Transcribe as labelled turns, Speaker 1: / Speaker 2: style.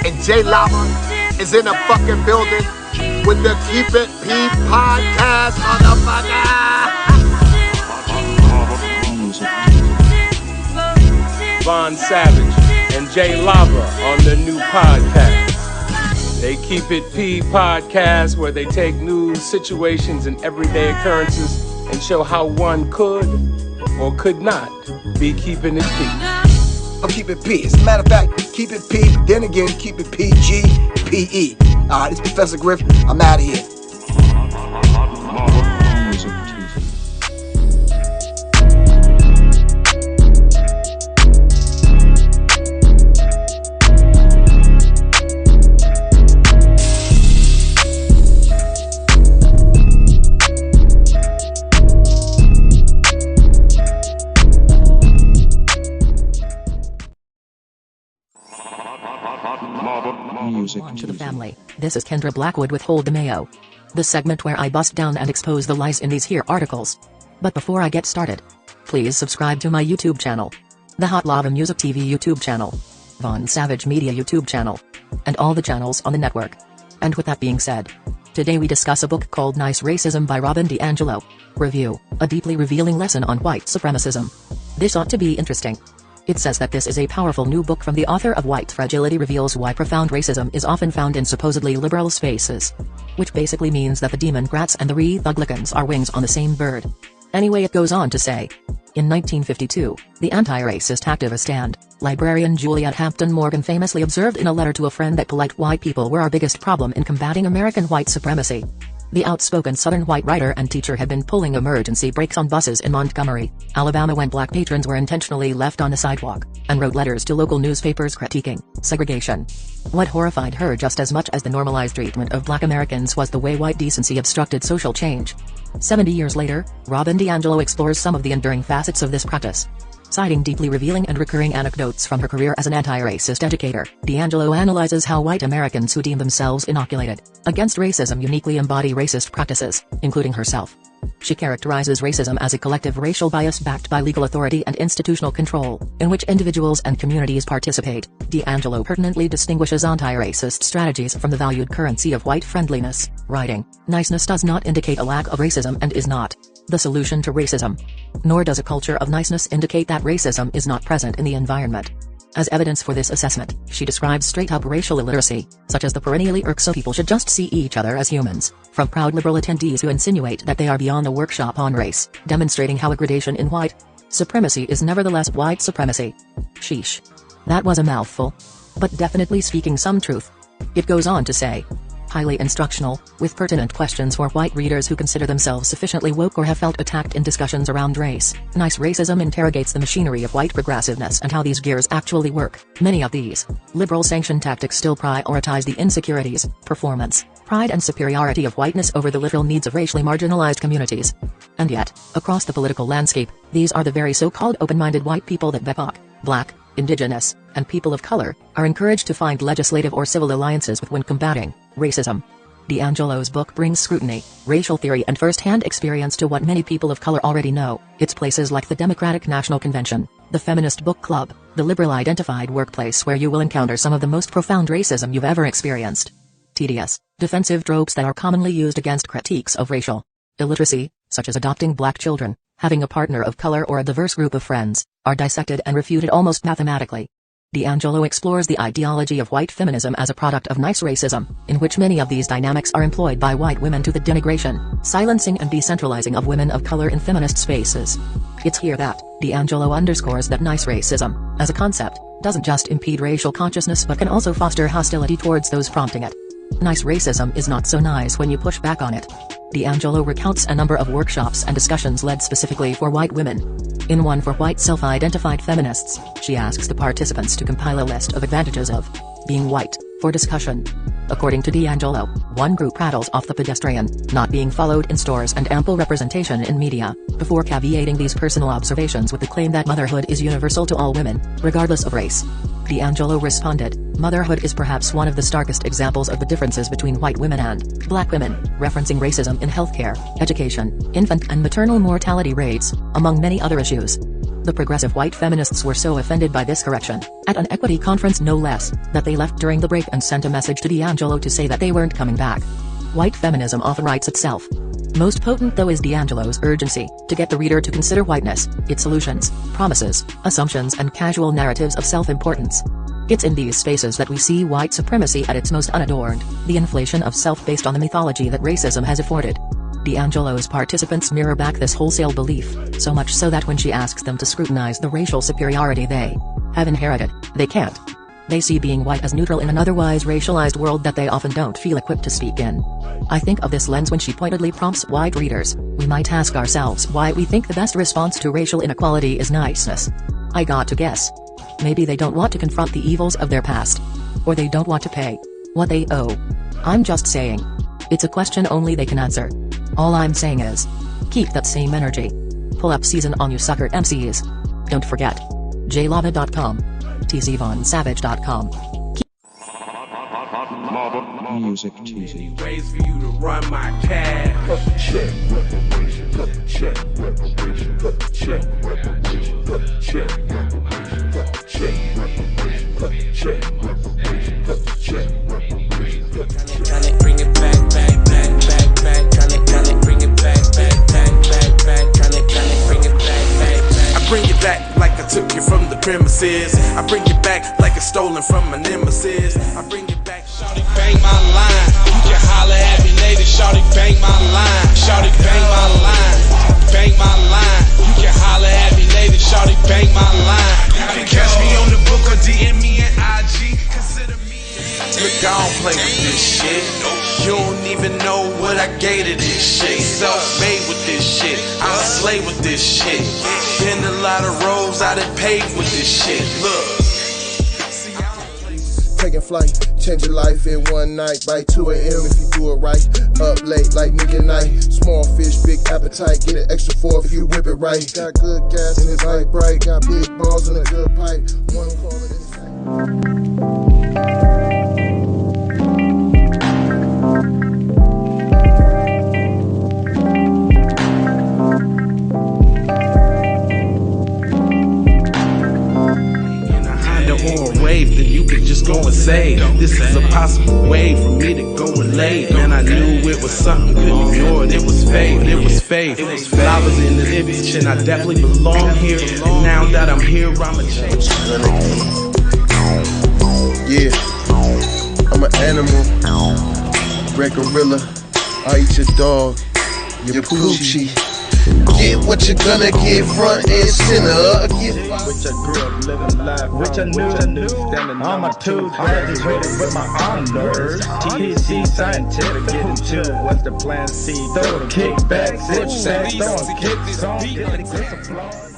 Speaker 1: And J Lava is in a fucking building with the Keep It P podcast, motherfucker.
Speaker 2: Von Savage and J Lava on the new podcast. They Keep It P podcast, where they take news, situations, and everyday occurrences and show how one could or could not be keeping it P.
Speaker 3: I'm Keep It P. As a matter of fact, Keep It P, but then again, Keep It PG, PE. Alright, it's Professor Griff. I'm out of here.
Speaker 4: To the family, this is Kendra Blackwood with Hold the Mayo, the segment where I bust down and expose the lies in these here articles. But before I get started, please subscribe to my YouTube channel, the Hot Lava Music TV YouTube channel, Von Savage Media YouTube channel, and all the channels on the network. And with that being said, today we discuss a book called Nice Racism by Robin DiAngelo. Review, a deeply revealing lesson on white supremacism. This ought to be interesting. It says that this is a powerful new book from the author of White Fragility reveals why profound racism is often found in supposedly liberal spaces. Which basically means that the Democrats and the Republicans are wings on the same bird. Anyway, it goes on to say, in 1952, the anti-racist activist and librarian Juliet Hampton Morgan famously observed in a letter to a friend that polite white people were our biggest problem in combating American white supremacy. The outspoken Southern white writer and teacher had been pulling emergency brakes on buses in Montgomery, Alabama when black patrons were intentionally left on the sidewalk, and wrote letters to local newspapers critiquing segregation. What horrified her just as much as the normalized treatment of black Americans was the way white decency obstructed social change. 70 years later, Robin DiAngelo explores some of the enduring facets of this practice. Citing deeply revealing and recurring anecdotes from her career as an anti-racist educator, DiAngelo analyzes how white Americans who deem themselves inoculated against racism uniquely embody racist practices, including herself. She characterizes racism as a collective racial bias backed by legal authority and institutional control, in which individuals and communities participate. DiAngelo pertinently distinguishes anti-racist strategies from the valued currency of white friendliness, writing, "Niceness does not indicate a lack of racism and is not the solution to racism. Nor does a culture of niceness indicate that racism is not present in the environment." As evidence for this assessment, she describes straight-up racial illiteracy, such as the perennially irksome people should just see each other as humans, from proud liberal attendees who insinuate that they are beyond the workshop on race, demonstrating how a gradation in white supremacy is nevertheless white supremacy. Sheesh. That was a mouthful. But definitely speaking some truth. It goes on to say, highly instructional, with pertinent questions for white readers who consider themselves sufficiently woke or have felt attacked in discussions around race. Nice Racism interrogates the machinery of white progressiveness and how these gears actually work. Many of these liberal-sanctioned tactics still prioritize the insecurities, performance, pride and superiority of whiteness over the literal needs of racially marginalized communities. And yet, across the political landscape, these are the very so-called open-minded white people that BIPOC, Black, Indigenous, and people of color, are encouraged to find legislative or civil alliances with when combating racism. DiAngelo's book brings scrutiny, racial theory and first-hand experience to what many people of color already know. It's places like the Democratic National Convention, the Feminist Book Club, the liberal-identified workplace where you will encounter some of the most profound racism you've ever experienced. Tedious, defensive tropes that are commonly used against critiques of racial illiteracy, such as adopting black children, having a partner of color or a diverse group of friends, are dissected and refuted almost mathematically. DiAngelo explores the ideology of white feminism as a product of nice racism, in which many of these dynamics are employed by white women to the denigration, silencing and decentralizing of women of color in feminist spaces. It's here that DiAngelo underscores that nice racism, as a concept, doesn't just impede racial consciousness but can also foster hostility towards those prompting it. Nice racism is not so nice when you push back on it. DiAngelo recounts a number of workshops and discussions led specifically for white women. In one for white self-identified feminists, she asks the participants to compile a list of advantages of being white for discussion. According to DiAngelo, one group rattles off the pedestrian, not being followed in stores and ample representation in media, before caveating these personal observations with the claim that motherhood is universal to all women, regardless of race. DiAngelo responded, "Motherhood is perhaps one of the starkest examples of the differences between white women and black women," referencing racism in healthcare, education, infant and maternal mortality rates, among many other issues. The progressive white feminists were so offended by this correction, at an equity conference no less, that they left during the break and sent a message to DiAngelo to say that they weren't coming back. White feminism often writes itself. Most potent though is DiAngelo's urgency to get the reader to consider whiteness, its solutions, promises, assumptions and casual narratives of self-importance. It's in these spaces that we see white supremacy at its most unadorned, the inflation of self based on the mythology that racism has afforded. DiAngelo's participants mirror back this wholesale belief, so much so that when she asks them to scrutinize the racial superiority they have inherited, they can't. They see being white as neutral in an otherwise racialized world that they often don't feel equipped to speak in. I think of this lens when she pointedly prompts white readers. We might ask ourselves why we think the best response to racial inequality is niceness. I got to guess. Maybe they don't want to confront the evils of their past. Or they don't want to pay what they owe. I'm just saying. It's a question only they can answer. All I'm saying is, keep that same energy. Pull up season on you sucker MCs. Don't forget. jlava.com. tzvonsavage.com.
Speaker 5: Music TV.
Speaker 2: Ways for you to run my cash.
Speaker 5: Check reparation. Check reparation. Check reparation. Check reparation. Check reparation. Check reparation. Check reparation.
Speaker 6: Tryna bring it back, back, back, back, back. Tryna bring it back, back, back, back, back. Tryna bring it back, back, back.
Speaker 7: I bring it back like I took you from the premises. I bring it back like it's stolen from my nemesis. I bring it back. Shawty bang my line. You can holler at me later. Shawty bang my line. Shawty bang my line. Bang my line. You can holler at me later. Shawty bang my line. You can catch me on the book or DM me at IG. Consider me. Look, I don't play with this shit. You don't even know what I gave to this shit. Self-made with this shit. I slay with this shit. Been a lot of roads I done paved with this shit. Look.
Speaker 8: Taking flight, change your life in one night. By 2 a.m. if you do it right. Up late like nigga night. Small fish, big appetite. Get an extra 4 if you whip it right. Got good gas and it's light bright. Got big balls and a good pipe. One call it inside.
Speaker 7: Wave that you could just go and say. This is a possible way for me to go and lay. Man, I knew it was something, couldn't ignore it. It was faith, it was faith. I was in this image and I definitely belong here. And now that I'm here, I'm a change.
Speaker 8: Yeah, I'm an animal, red gorilla. I eat your dog, your poochie. Get what you're gonna get, front and center.
Speaker 9: Which I grew up living life, which I knew, standing on my toes, graduated with my honors. TC scientific, getting to what's the plan C? Throw the kickback, zip sack, throw a kick song, get the applause.